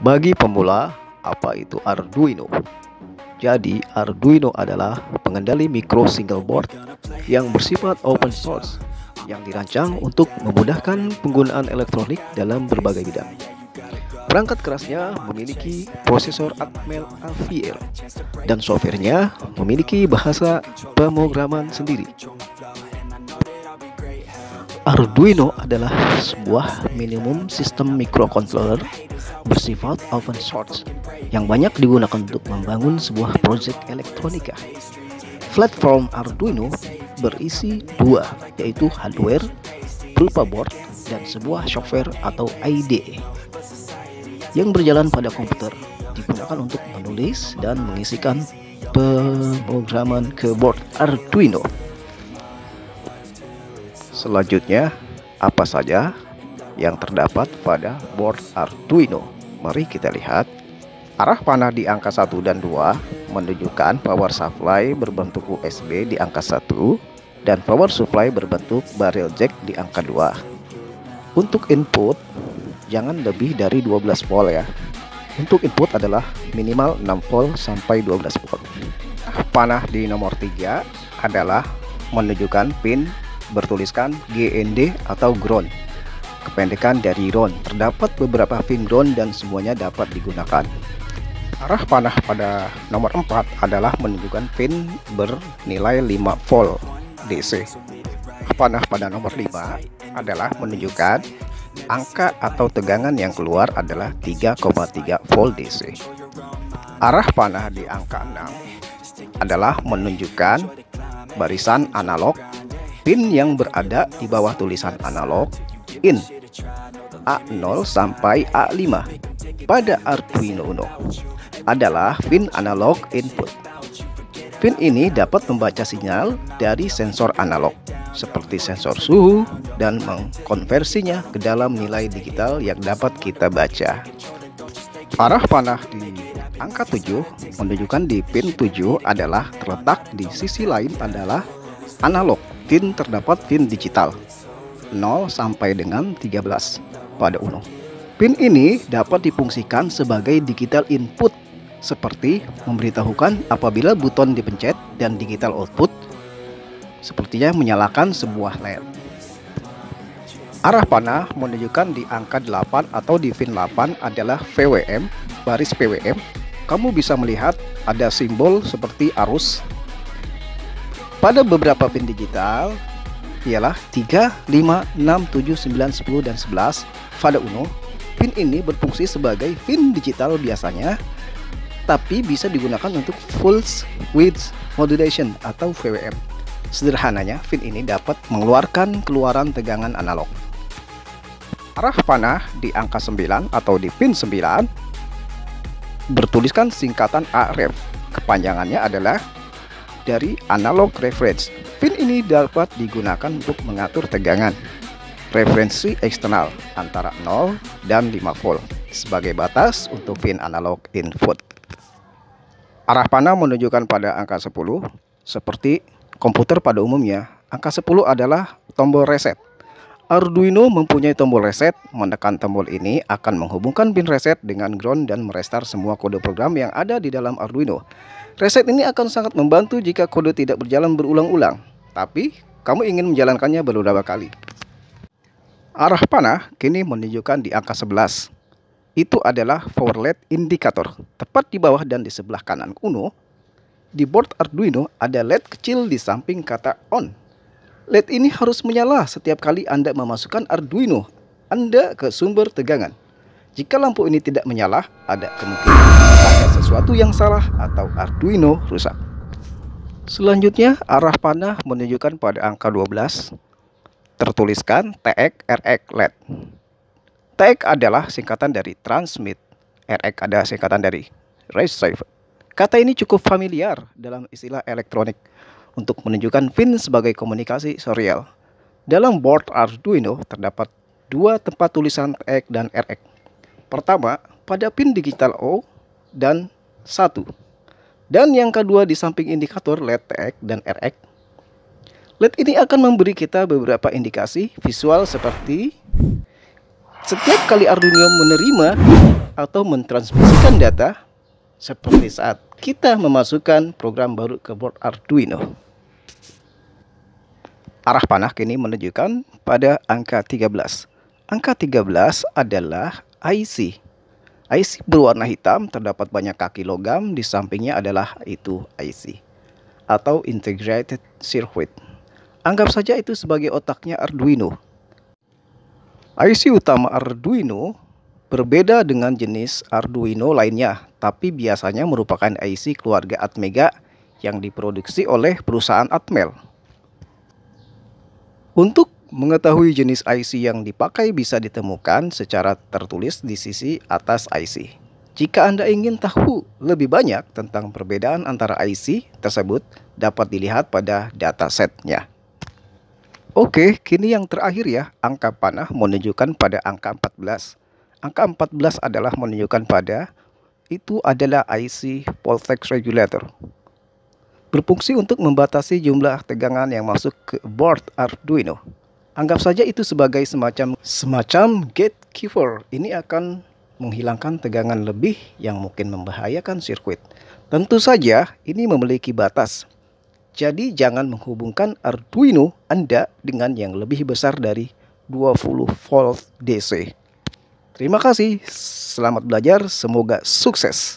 Bagi pemula, apa itu Arduino? Jadi, Arduino adalah pengendali mikro single board yang bersifat open source yang dirancang untuk memudahkan penggunaan elektronik dalam berbagai bidang. Perangkat kerasnya memiliki prosesor Atmel AVL dan softwarenya memiliki bahasa pemrograman sendiri. Arduino adalah sebuah minimum sistem microcontroller bersifat open source yang banyak digunakan untuk membangun sebuah proyek elektronika. Platform Arduino berisi dua, yaitu hardware berupa board dan sebuah software atau IDE yang berjalan pada komputer, digunakan untuk menulis dan mengisikan pemrograman ke board Arduino. Selanjutnya, apa saja yang terdapat pada board Arduino? Mari kita lihat. Arah panah di angka 1 dan 2 menunjukkan power supply berbentuk USB di angka 1 dan power supply berbentuk barrel jack di angka 2. Untuk input, jangan lebih dari 12 volt ya. Untuk input adalah minimal 6 volt sampai 12 volt. Panah di nomor 3 adalah menunjukkan pin bertuliskan GND atau ground, kependekan dari ground. Terdapat beberapa pin ground dan semuanya dapat digunakan. Arah panah pada nomor 4 adalah menunjukkan pin bernilai 5 volt DC. Panah pada nomor 5 adalah menunjukkan angka atau tegangan yang keluar adalah 3,3 volt DC. Arah panah di angka 6 adalah menunjukkan barisan analog. Pin yang berada di bawah tulisan analog in A0 sampai A5 pada Arduino Uno adalah pin analog input. Pin ini dapat membaca sinyal dari sensor analog seperti sensor suhu dan mengkonversinya ke dalam nilai digital yang dapat kita baca. Arah panah di angka 7 menunjukkan di pin 7 adalah terletak di sisi lain adalah analog. Pin terdapat pin digital 0 sampai dengan 13 pada Uno. Pin ini dapat difungsikan sebagai digital input seperti memberitahukan apabila buton dipencet dan digital output sepertinya menyalakan sebuah LED. Arah panah menunjukkan di angka 8 atau di pin 8 adalah PWM, baris PWM. Kamu bisa melihat ada simbol seperti arus. Pada beberapa pin digital ialah 3, 5, 6, 7, 9, 10, dan 11 pada Uno. Pin ini berfungsi sebagai pin digital biasanya, tapi bisa digunakan untuk full width modulation atau VWM. Sederhananya, pin ini dapat mengeluarkan keluaran tegangan analog. Arah panah di angka 9 atau di pin 9 bertuliskan singkatan AREF. Kepanjangannya adalah dari analog reference. Pin ini dapat digunakan untuk mengatur tegangan referensi eksternal antara 0 dan 5 volt sebagai batas untuk pin analog input. Arah panah menunjukkan pada angka 10 seperti komputer pada umumnya. Angka 10 adalah tombol reset. Arduino mempunyai tombol reset. Menekan tombol ini akan menghubungkan pin reset dengan ground dan merestart semua kode program yang ada di dalam Arduino. Reset ini akan sangat membantu jika kode tidak berjalan berulang-ulang, tapi kamu ingin menjalankannya beberapa kali. Arah panah kini menunjukkan di angka 11. Itu adalah power LED indikator. Tepat di bawah dan di sebelah kanan Uno, di board Arduino ada LED kecil di samping kata on. LED ini harus menyala setiap kali Anda memasukkan Arduino Anda ke sumber tegangan. Jika lampu ini tidak menyala, ada kemungkinan ada sesuatu yang salah atau Arduino rusak. Selanjutnya, arah panah menunjukkan pada angka 12. Tertuliskan TX RX LED. TX adalah singkatan dari transmit, RX ada singkatan dari receive. Kata ini cukup familiar dalam istilah elektronik untuk menunjukkan pin sebagai komunikasi serial. Dalam board Arduino terdapat dua tempat tulisan TX dan RX. Pertama, pada pin digital O dan 1. Dan yang kedua di samping indikator LED TX dan RX. LED ini akan memberi kita beberapa indikasi visual seperti setiap kali Arduino menerima atau mentransmisikan data seperti saat kita memasukkan program baru ke board Arduino. Arah panah kini menunjukkan pada angka 13. Angka 13 adalah IC. IC berwarna hitam, terdapat banyak kaki logam, di sampingnya adalah itu IC atau Integrated Circuit. Anggap saja itu sebagai otaknya Arduino. IC utama Arduino berbeda dengan jenis Arduino lainnya, tapi biasanya merupakan IC keluarga Atmega yang diproduksi oleh perusahaan Atmel. Untuk mengetahui jenis IC yang dipakai bisa ditemukan secara tertulis di sisi atas IC. Jika Anda ingin tahu lebih banyak tentang perbedaan antara IC tersebut, dapat dilihat pada datasetnya. Oke, kini yang terakhir ya, angka panah menunjukkan pada angka 14. Angka 14 adalah menunjukkan pada itu adalah IC voltage regulator. Berfungsi untuk membatasi jumlah tegangan yang masuk ke board Arduino. Anggap saja itu sebagai semacam gatekeeper. Ini akan menghilangkan tegangan lebih yang mungkin membahayakan sirkuit. Tentu saja ini memiliki batas. Jadi jangan menghubungkan Arduino Anda dengan yang lebih besar dari 20 volt DC. Terima kasih, selamat belajar, semoga sukses.